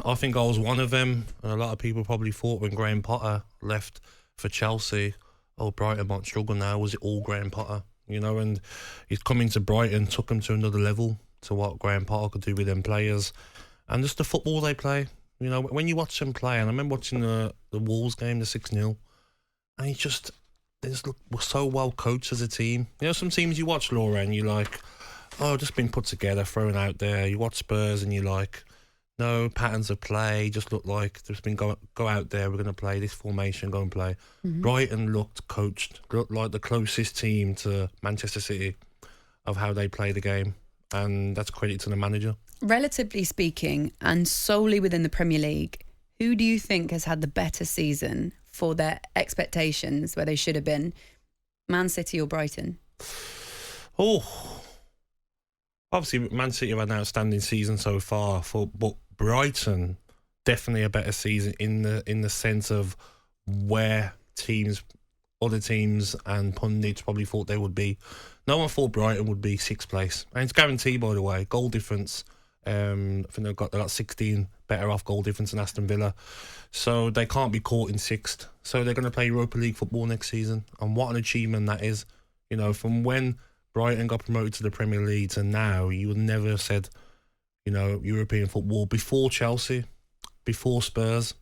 I think I was one of them, and a lot of people probably thought when Graham Potter left for Chelsea, Brighton might struggle now. Was it all Graham Potter? And he's coming to Brighton, took him to another level to what Graham Potter could do with them players, and just the football they play. When you watch them play, and I remember watching the Wolves game, the 6-0, and they just were so well coached as a team. Some teams you watch, Laura, and you're like, just been put together, thrown out there. You watch Spurs, and you're like, no patterns of play, just look like there's been go out there, we're going to play this formation, go and play. Brighton looked coached, looked like the closest team to Manchester City of how they play the game, and that's credit to the manager. Relatively speaking, and solely within the Premier League, who do you think has had the better season for their expectations where they should have been? Man City or Brighton? Obviously Man City have had an outstanding season so far, but Brighton definitely a better season in the sense of where other teams and pundits probably thought they would be. No one thought Brighton would be 6th place, and it's guaranteed, by the way. Goal difference, I think they got 16 better off goal difference than Aston Villa, so they can't be caught in 6th. So they're going to play Europa League football next season, and what an achievement that is. From when Brighton got promoted to the Premier League to now, you would never have said, European football before Chelsea, before Spurs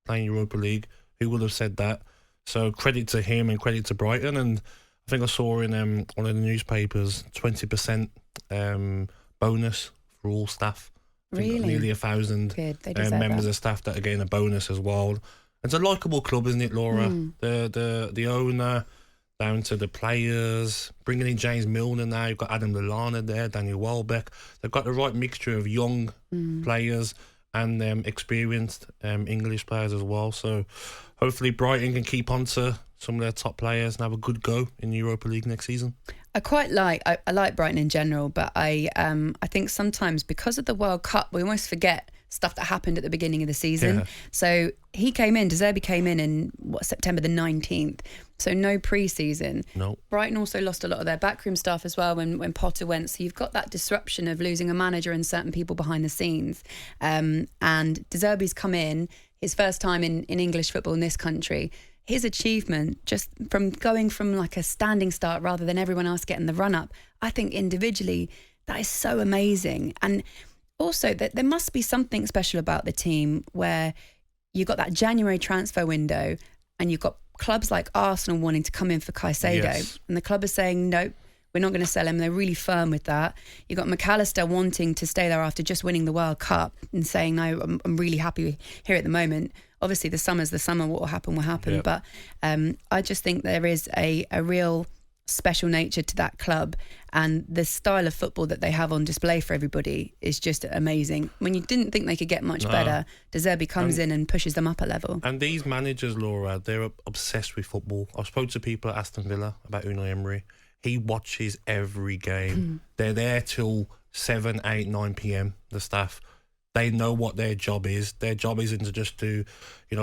playing Europa League. Who would have said that? So credit to him and credit to Brighton. And I think I saw in one of the newspapers 20% bonus for all staff. Really? Nearly 1,000 members of staff that are getting a bonus as well. It's a likeable club, isn't it, Laura? The owner, down to the players, bringing in James Milner now. You've got Adam Lallana there, Daniel Welbeck. They've got the right mixture of young players and experienced English players as well. So hopefully Brighton can keep on to some of their top players and have a good go in the Europa League next season. I like Brighton in general, but I think sometimes because of the World Cup, we almost forget stuff that happened at the beginning of the season. So De Zerbi came in September the 19th. So no pre-season. No. Brighton also lost a lot of their backroom staff as well when Potter went. So you've got that disruption of losing a manager and certain people behind the scenes. And De Zerbi's come in, his first time in English football in this country. His achievement, just from going from like a standing start rather than everyone else getting the run-up, I think individually that is so amazing. And also that there must be something special about the team where you've got that January transfer window and you've got clubs like Arsenal wanting to come in for Caicedo, and the club is saying, nope, we're not going to sell him. They're really firm with that. You've got McAllister wanting to stay there after just winning the World Cup and saying, no, I'm really happy here at the moment. Obviously, the summer's the summer. What will happen will happen. Yep. But I just think there is a real special nature to that club, and the style of football that they have on display for everybody is just amazing. When you didn't think they could get much better, De Zerbi comes in and pushes them up a level. And these managers, Laura, they're obsessed with football. I've spoken to people at Aston Villa about Unai Emery. He watches every game. They're there till 7, 8, 9 p.m, the staff. They know what their job is. Their job isn't to just do,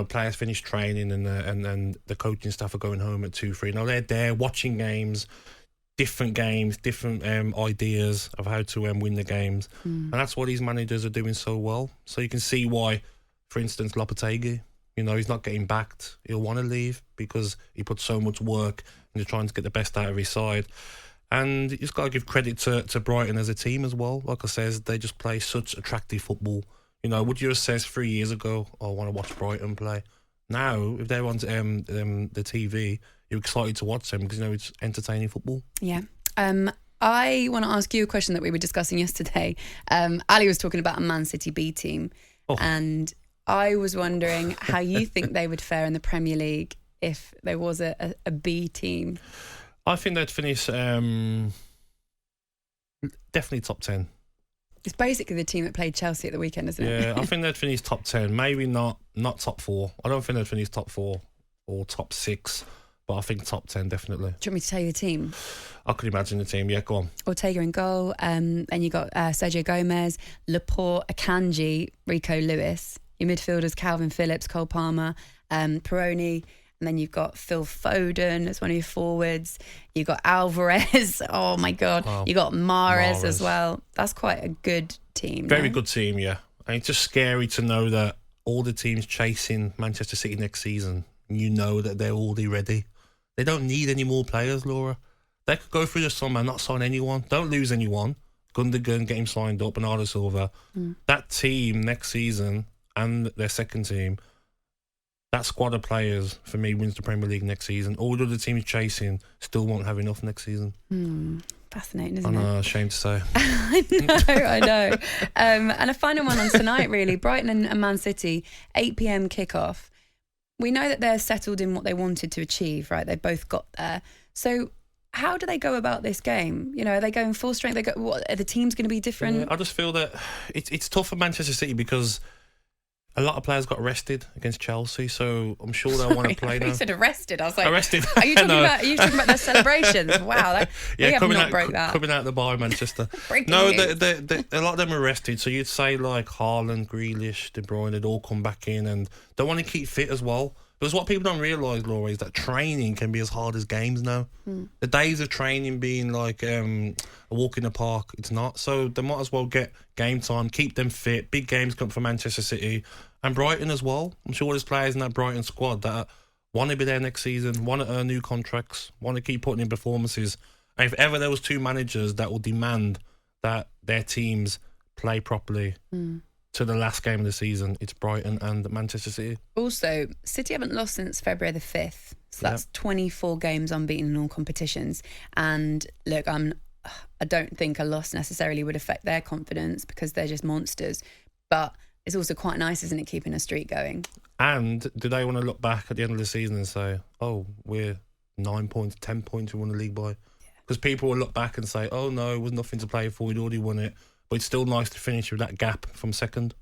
players finish training and the coaching staff are going home at 2, 3. No, they're there watching different ideas of how to win the games. And that's what these managers are doing so well. So you can see why, for instance, Lopetegui, he's not getting backed. He'll want to leave because he put so much work into trying to get the best out of his side. And you just got to give credit to Brighton as a team as well. Like I says, they just play such attractive football. Would you have said 3 years ago, I want to watch Brighton play? Now, if they're on the TV, you're excited to watch them because it's entertaining football. Yeah. I want to ask you a question that we were discussing yesterday. Ali was talking about a Man City B team, and I was wondering how you think they would fare in the Premier League if there was a B team. I think they'd finish definitely top 10. It's basically the team that played Chelsea at the weekend, isn't it? Yeah, I think they'd finish top 10. Maybe not top 4. I don't think they'd finish top 4 or top 6, but I think top 10 definitely. Do you want me to tell you the team? I could imagine the team, yeah, go on. Ortega in goal, and you got Sergio Gomez, Laporte, Akanji, Rico Lewis. Your midfielders, Calvin Phillips, Cole Palmer, Peroni. And then you've got Phil Foden as one of your forwards. You've got Alvarez. Oh, my God. You got Mahrez as well. That's quite a good team. Very good team, yeah. And it's just scary to know that all the teams chasing Manchester City next season, you know that they're already ready. They don't need any more players, Laura. They could go through the summer and not sign anyone. Don't lose anyone. Gundogan, get him signed up, Bernardo Silva. That team next season and their second team, that squad of players, for me, wins the Premier League next season. All the other teams chasing still won't have enough next season. Fascinating, isn't it? I know, shame to say. I know. And a final one on tonight, really. Brighton and Man City, 8 p.m. kickoff. We know that they're settled in what they wanted to achieve, right? They both got there. So how do they go about this game? You know, are they going full strength? Are the teams going to be different? Yeah, I just feel that it's tough for Manchester City because a lot of players got arrested against Chelsea, so I'm sure they'll want to play now. You said arrested. I was like, arrested. Are you talking about their celebrations? Wow, we have not broke that. Coming out of the bar in Manchester. A lot of them are arrested. So you'd say like Haaland, Grealish, De Bruyne, they'd all come back in, and they want to keep fit as well. Because what people don't realise, Laura, is that training can be as hard as games now. The days of training being like a walk in the park, it's not. So they might as well get game time, keep them fit. Big games come for Manchester City and Brighton as well. I'm sure there's players in that Brighton squad that want to be there next season, want to earn new contracts, want to keep putting in performances. And if ever there was two managers that will demand that their teams play properly to the last game of the season, it's Brighton and Manchester City. Also, City haven't lost since February the 5th. So that's 24 games unbeaten in all competitions. And look, I don't think a loss necessarily would affect their confidence because they're just monsters. But it's also quite nice, isn't it, keeping a streak going? And do they want to look back at the end of the season and say, oh, we're 9 points, 10 points we won the league by? Because people will look back and say, oh no, it was nothing to play for, we'd already won it. But it's still nice to finish with that gap from second.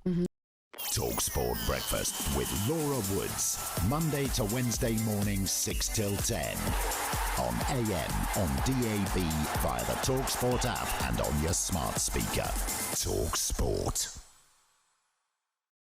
talkSPORT Breakfast with Laura Woods. Monday to Wednesday mornings 6 till 10. On AM, on DAB, via the talkSPORT app and on your smart speaker. talkSPORT.